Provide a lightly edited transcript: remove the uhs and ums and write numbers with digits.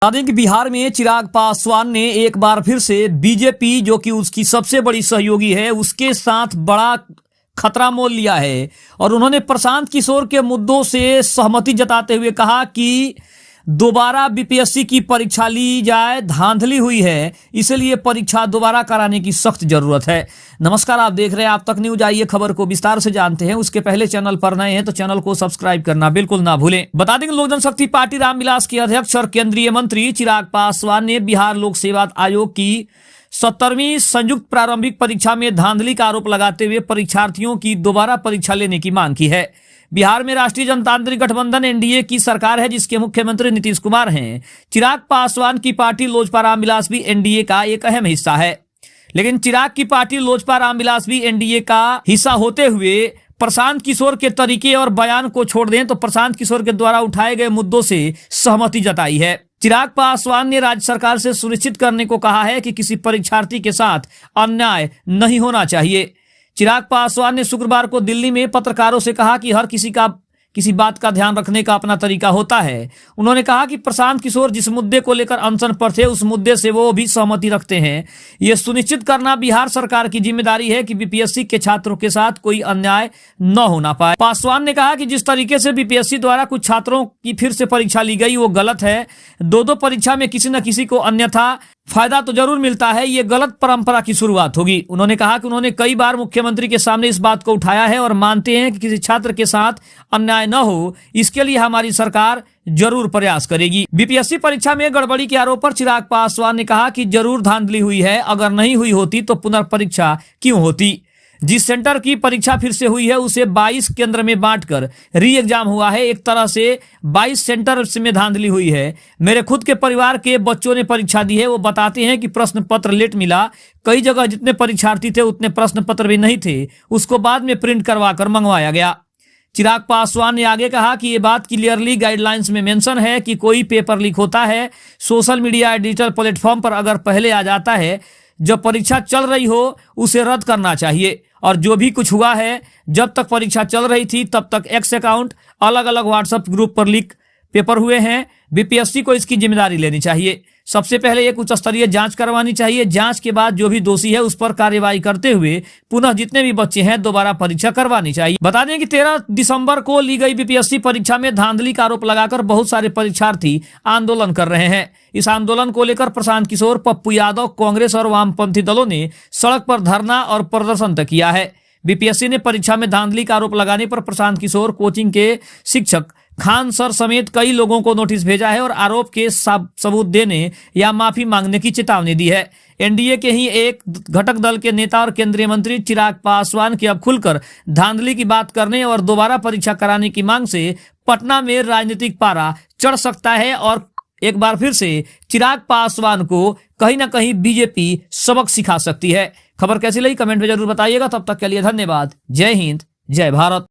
बता दें कि बिहार में चिराग पासवान ने एक बार फिर से बीजेपी, जो कि उसकी सबसे बड़ी सहयोगी है, उसके साथ बड़ा खतरा मोल लिया है और उन्होंने प्रशांत किशोर के मुद्दों से सहमति जताते हुए कहा कि दोबारा बीपीएससी की परीक्षा ली जाए, धांधली हुई है, इसलिए परीक्षा दोबारा कराने की सख्त जरूरत है। नमस्कार, आप देख रहे हैं आप तक न्यूज। आइए खबर को विस्तार से जानते हैं। उसके पहले चैनल पर नए हैं तो चैनल को सब्सक्राइब करना बिल्कुल ना भूलें। बता दें कि लोक जनशक्ति पार्टी रामविलास के अध्यक्ष और केंद्रीय मंत्री चिराग पासवान ने बिहार लोक सेवा आयोग की 70वीं संयुक्त प्रारंभिक परीक्षा में धांधली का आरोप लगाते हुए परीक्षार्थियों की दोबारा परीक्षा लेने की मांग की है। बिहार में राष्ट्रीय जनतांत्रिक गठबंधन एनडीए की सरकार है, जिसके मुख्यमंत्री नीतीश कुमार हैं। चिराग पासवान की पार्टी लोजपा रामविलास भी एनडीए का एक अहम हिस्सा है, लेकिन चिराग की पार्टी लोजपा रामविलास भी एनडीए का हिस्सा होते हुए प्रशांत किशोर के तरीके और बयान को छोड़ दें तो प्रशांत किशोर के द्वारा उठाए गए मुद्दों से सहमति जताई है। चिराग पासवान ने राज्य सरकार से सुनिश्चित करने को कहा है कि किसी परीक्षार्थी के साथ अन्याय नहीं होना चाहिए। चिराग पासवान ने शुक्रवार को दिल्ली में पत्रकारों से कहा कि हर किसी बात का ध्यान रखने का अपना तरीका होता है। उन्होंने कहा कि प्रशांत किशोर जिस मुद्दे को लेकर अनशन पर थे, उस मुद्दे से वो भी सहमति रखते हैं। ये सुनिश्चित करना बिहार सरकार की जिम्मेदारी है कि बीपीएससी के छात्रों के साथ कोई अन्याय न होना पाए। पासवान ने कहा कि जिस तरीके से बीपीएससी द्वारा कुछ छात्रों की फिर से परीक्षा ली गई वो गलत है। दो परीक्षा में किसी न किसी को अन्यथा फायदा तो जरूर मिलता है, ये गलत परंपरा की शुरुआत होगी। उन्होंने कहा कि उन्होंने कई बार मुख्यमंत्री के सामने इस बात को उठाया है और मानते हैं कि किसी छात्र के साथ अन्याय न हो, इसके लिए हमारी सरकार जरूर प्रयास करेगी। बीपीएससी परीक्षा में गड़बड़ी के आरोप पर चिराग पासवान ने कहा कि जरूर धांधली हुई है, अगर नहीं हुई होती तो पुनर्परीक्षा क्यों होती। जिस सेंटर की परीक्षा फिर से हुई है उसे 22 केंद्र में बांटकर री एग्जाम हुआ है। एक तरह से 22 सेंटर में धांधली हुई है। मेरे खुद के परिवार के बच्चों ने परीक्षा दी है, वो बताते हैं कि प्रश्न पत्र लेट मिला। कई जगह जितने परीक्षार्थी थे उतने प्रश्न पत्र भी नहीं थे, उसको बाद में प्रिंट करवा कर मंगवाया गया। चिराग पासवान ने आगे कहा कि ये बात क्लियरली गाइडलाइंस में मेंशन है कि कोई पेपर लीक होता है, सोशल मीडिया या डिजिटल प्लेटफॉर्म पर अगर पहले आ जाता है, जब परीक्षा चल रही हो उसे रद्द करना चाहिए। और जो भी कुछ हुआ है, जब तक परीक्षा चल रही थी तब तक एक्स अकाउंट, अलग अलग व्हाट्सएप ग्रुप पर लीक पेपर हुए हैं। बीपीएससी को इसकी जिम्मेदारी लेनी चाहिए। सबसे पहले एक उच्च स्तरीय जांच करवानी चाहिए। जांच के बाद जो भी दोषी है उस पर कार्रवाई करते हुए पुनः जितने भी बच्चे हैं दोबारा परीक्षा करवानी चाहिए। बता दें कि 13 दिसंबर को ली गई बीपीएससी परीक्षा में धांधली का आरोप लगाकर बहुत सारे परीक्षार्थी आंदोलन कर रहे हैं। इस आंदोलन को लेकर प्रशांत किशोर, पप्पू यादव, कांग्रेस और वामपंथी दलों ने सड़क पर धरना और प्रदर्शन तक किया है। बीपीएससी ने परीक्षा में धांधली का आरोप लगाने पर प्रशांत किशोर, कोचिंग के शिक्षक खान सर समेत कई लोगों को नोटिस भेजा है और आरोप के सबूत देने या माफी मांगने की चेतावनी दी है। एनडीए के ही एक घटक दल के नेता और केंद्रीय मंत्री चिराग पासवान की अब खुलकर धांधली की बात करने और दोबारा परीक्षा कराने की मांग से पटना में राजनीतिक पारा चढ़ सकता है और एक बार फिर से चिराग पासवान को कहीं ना कहीं बीजेपी सबक सिखा सकती है। खबर कैसी लगी कमेंट में जरूर बताइएगा। तब तक के लिए धन्यवाद। जय हिंद, जय भारत।